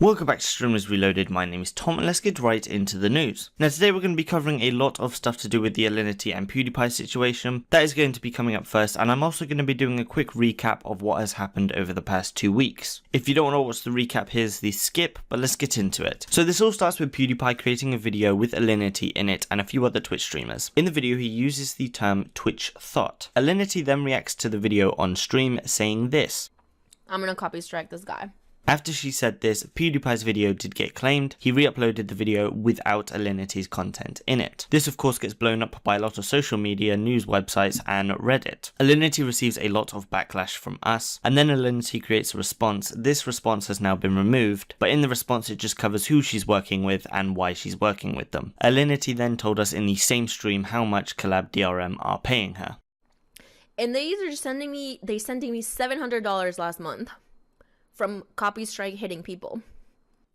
Welcome back to Streamers Reloaded. My name is Tom and let's get right into the news. Now today we're going to be covering a lot of stuff to do with the Alinity and Pewdiepie situation. That is going to be coming up first, and I'm also going to be doing a quick recap of what has happened over the past 2 weeks. If you don't want to watch the recap, here's the skip, but let's get into it. So this all starts with Pewdiepie creating a video with Alinity in it and a few other Twitch streamers. In the video he uses the term Twitch thought. Alinity then reacts to the video on stream saying this: "I'm gonna copy strike this guy." After she said this, Pewdiepie's video did get claimed. He re-uploaded the video without Alinity's content in it. This of course gets blown up by a lot of social media, news websites and Reddit. Alinity receives a lot of backlash from us, and then Alinity creates a response. This response has now been removed, but in the response it just covers who she's working with and why she's working with them. Alinity then told us in the same stream how much Collab DRM are paying her. And they sent me $700 last month from copy strike hitting people.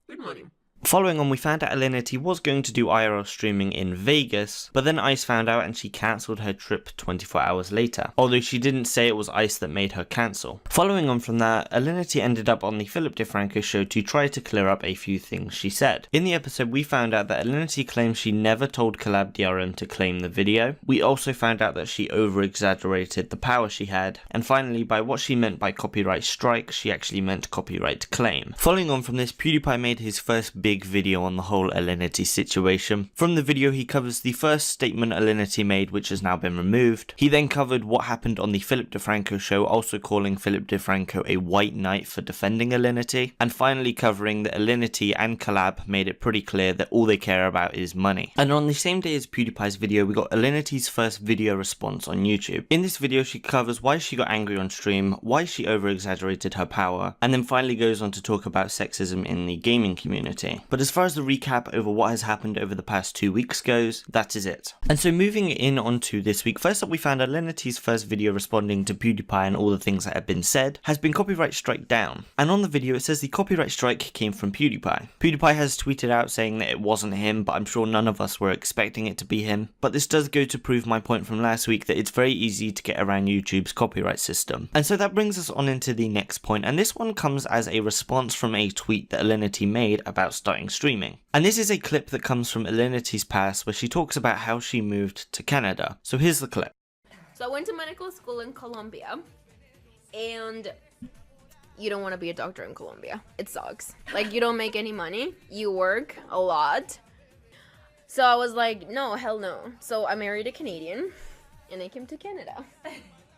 Good money. Following on, we found out Alinity was going to do IRL streaming in Vegas, but then ICE found out and she cancelled her trip 24 hours later, although she didn't say it was ICE that made her cancel. Following on from that, Alinity ended up on the Philip DeFranco show to try to clear up a few things she said. In the episode, we found out that Alinity claims she never told Collab DRM to claim the video. We also found out that she over-exaggerated the power she had, and finally, by what she meant by copyright strike, she actually meant copyright claim. Following on from this, Pewdiepie made his first big video on the whole Alinity situation. From the video he covers the first statement Alinity made, which has now been removed. He then covered what happened on the Philip DeFranco show, also calling Philip DeFranco a white knight for defending Alinity, and finally covering that Alinity and Collab made it pretty clear that all they care about is money. And on the same day as Pewdiepie's video, we got Alinity's first video response on YouTube. In this video she covers why she got angry on stream, why she over exaggerated her power, and then finally goes on to talk about sexism in the gaming community. But as far as the recap over what has happened over the past 2 weeks goes, that is it. And so moving in onto this week, first up we found Alinity's first video responding to PewDiePie and all the things that have been said has been copyright strike down. And on the video it says the copyright strike came from PewDiePie. PewDiePie has tweeted out saying that it wasn't him, but I'm sure none of us were expecting it to be him. But this does go to prove my point from last week that it's very easy to get around YouTube's copyright system. And so that brings us on into the next point, and this one comes as a response from a tweet that Alinity made about starting streaming. And this is a clip that comes from Alinity's past where she talks about how she moved to Canada. So here's the clip. So I went to medical school in Colombia, and you don't want to be a doctor in Colombia. It sucks. Like, you don't make any money. You work a lot. So I was like, no, hell no. So I married a Canadian, and I came to Canada.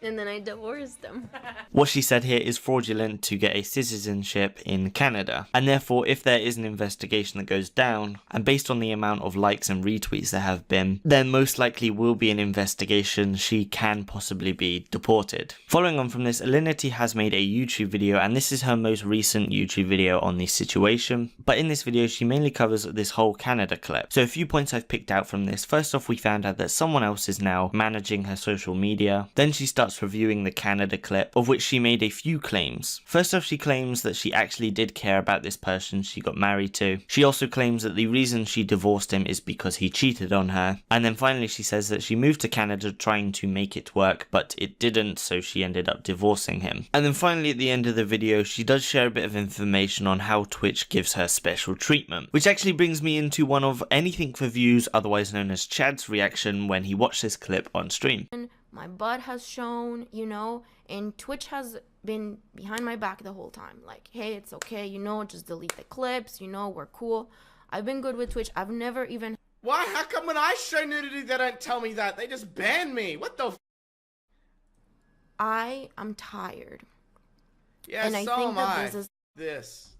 And then I divorced him. What she said here is fraudulent to get a citizenship in Canada, and therefore if there is an investigation that goes down, and based on the amount of likes and retweets there have been, then most likely will be an investigation. She can possibly be deported. Following on from this, Alinity has made a YouTube video, and this is her most recent YouTube video on the situation, but in this video she mainly covers this whole Canada clip. So a few points I've picked out from this. First off, we found out that someone else is now managing her social media. Then she starts reviewing the Canada clip, of which she made a few claims. First off, she claims that she actually did care about this person she got married to. She also claims that the reason she divorced him is because he cheated on her. And then finally she says that she moved to Canada trying to make it work, but it didn't, so she ended up divorcing him. And then finally at the end of the video she does share a bit of information on how Twitch gives her special treatment, which actually brings me into one of Anything for Views, otherwise known as Chad's reaction when he watched this clip on stream. My butt has shown, you know, and Twitch has been behind my back the whole time. Like, hey, it's okay, you know, just delete the clips, you know, we're cool. I've been good with Twitch. I've never even... Why? How come when I show nudity they don't tell me that? They just ban me. What the f? I am tired. Yeah, and I so think am that I. this is... This.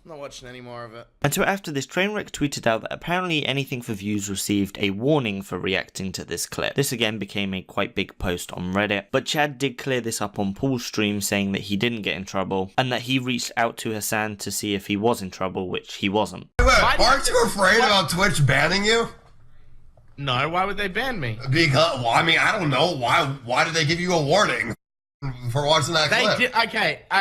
I'm not watching any more of it. And so after this, Trainwreck tweeted out that apparently Anything for Views received a warning for reacting to this clip. This again became a quite big post on Reddit, but Chad did clear this up on Paul's stream, saying that he didn't get in trouble and that he reached out to Hassan to see if he was in trouble, which he wasn't. Aren't you afraid about Twitch banning you? No, why would they ban me? Because, well, I mean, I don't know. Why did they give you a warning for watching that clip?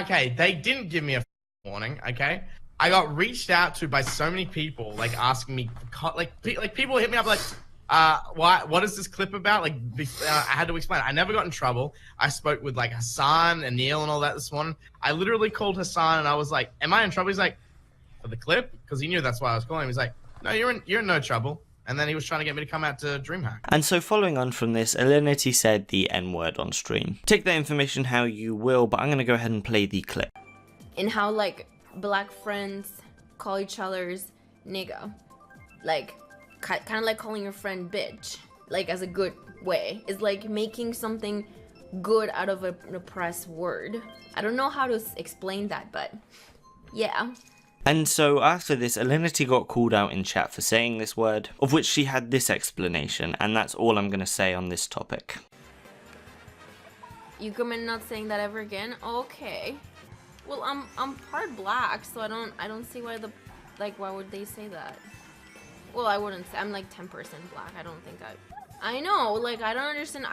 Okay, they didn't give me a warning, okay? I got reached out to by so many people, like asking me, like people hit me up like, what is this clip about? Like, I had to explain. I never got in trouble. I spoke with like Hassan and Neil and all that this morning. I literally called Hassan and I was like, "Am I in trouble?" He's like, "For the clip," because he knew that's why I was calling him. He's like, "No, you're in no trouble." And then he was trying to get me to come out to DreamHack. And so following on from this, Alinity said the N-word on stream. Take that information how you will, but I'm going to go ahead and play the clip. And how like black friends call each other's nigga, like kind of like calling your friend bitch, like as a good way. It's like making something good out of an oppressed word. I don't know how to explain that, but yeah. And so after this, Alinity got called out in chat for saying this word, of which she had this explanation, and that's all I'm going to say on this topic. You commit not saying that ever again? Okay. Well, I'm part black, so I don't see why why would they say that? Well, I wouldn't say. I'm like 10% black. I don't think I know, like, I don't understand.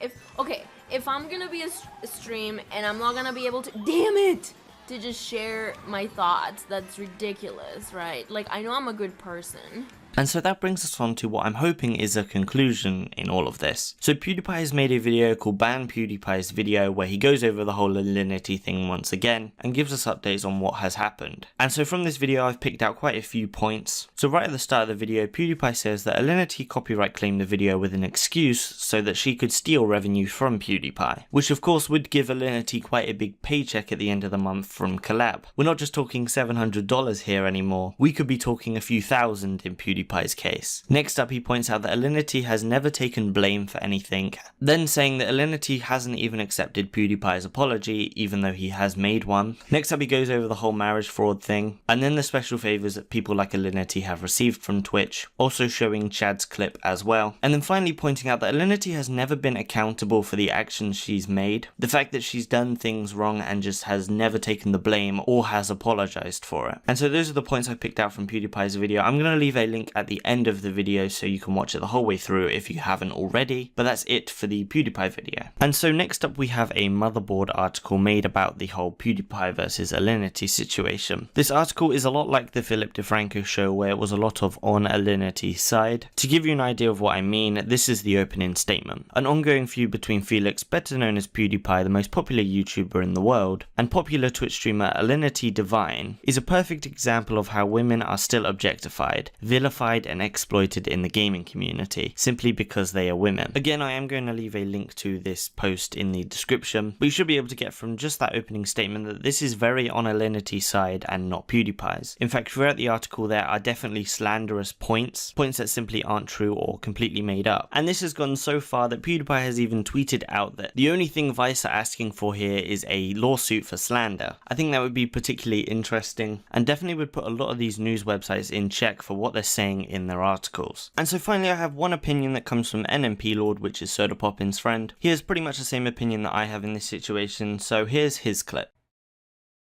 If I'm gonna be a stream and I'm not gonna be able to, damn it, to just share my thoughts, that's ridiculous, right? Like, I know I'm a good person. And so that brings us on to what I'm hoping is a conclusion in all of this. So PewDiePie has made a video called Ban PewDiePie's Video, where he goes over the whole Alinity thing once again and gives us updates on what has happened. And so from this video I've picked out quite a few points. So right at the start of the video, PewDiePie says that Alinity copyright claimed the video with an excuse so that she could steal revenue from PewDiePie, which of course would give Alinity quite a big paycheck at the end of the month from collab. We're not just talking $700 here anymore, we could be talking a few thousand in PewDiePie's case. Next up, he points out that Alinity has never taken blame for anything, then saying that Alinity hasn't even accepted PewDiePie's apology, even though he has made one. Next up, he goes over the whole marriage fraud thing, and then the special favors that people like Alinity have received from Twitch, also showing Chad's clip as well. And then finally pointing out that Alinity has never been accountable for the actions she's made, the fact that she's done things wrong and just has never taken the blame or has apologized for it. And so those are the points I picked out from PewDiePie's video. I'm going to leave a link at the end of the video so you can watch it the whole way through if you haven't already, but that's it for the PewDiePie video. And so next up we have a motherboard article made about the whole PewDiePie versus Alinity situation. This article is a lot like the Philip DeFranco show, where it was a lot of on Alinity's side. To give you an idea of what I mean, this is the opening statement. An ongoing feud between Felix, better known as PewDiePie, the most popular YouTuber in the world, and popular Twitch streamer Alinity Divine, is a perfect example of how women are still objectified, vilified and exploited in the gaming community simply because they are women. Again, I am going to leave a link to this post in the description, but you should be able to get from just that opening statement that this is very on Alinity's side and not PewDiePie's. In fact, throughout the article there are definitely slanderous points that simply aren't true or completely made up. And this has gone so far that PewDiePie has even tweeted out that the only thing Vice are asking for here is a lawsuit for slander. I think that would be particularly interesting and definitely would put a lot of these news websites in check for what they're saying in their articles. And so finally I have one opinion that comes from NMP Lord, which is Soda Poppin's friend. He has pretty much the same opinion that I have in this situation, so here's his clip.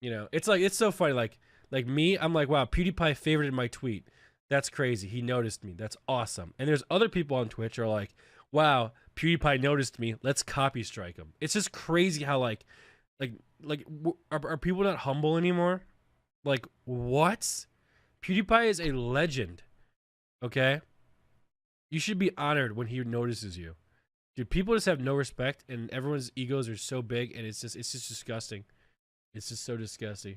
You know, it's so funny, like me, I'm like, wow, PewDiePie favorited my tweet. That's crazy. He noticed me. That's awesome. And there's other people on Twitch who are like, wow, PewDiePie noticed me. Let's copy strike him. It's just crazy how are people not humble anymore? Like, what? PewDiePie is a legend. Okay? You should be honored when he notices you. Dude, people just have no respect and everyone's egos are so big and it's just disgusting. It's just so disgusting.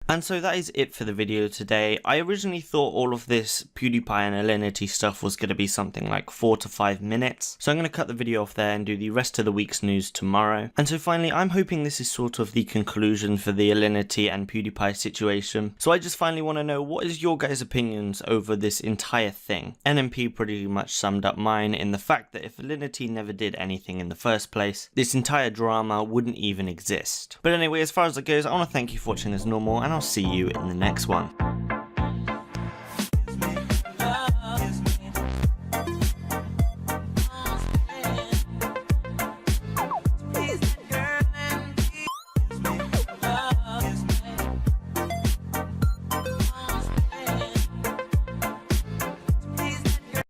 And so that is it for the video today. I originally thought all of this PewDiePie and Alinity stuff was going to be something like 4 to 5 minutes. So I'm going to cut the video off there and do the rest of the week's news tomorrow. And so finally, I'm hoping this is sort of the conclusion for the Alinity and PewDiePie situation. So I just finally want to know, what is your guys' opinions over this entire thing? NMP pretty much summed up mine in the fact that if Alinity never did anything in the first place, this entire drama wouldn't even exist. But anyway, as far as it goes, I want to thank you for watching as normal, and I'll see you in the next one.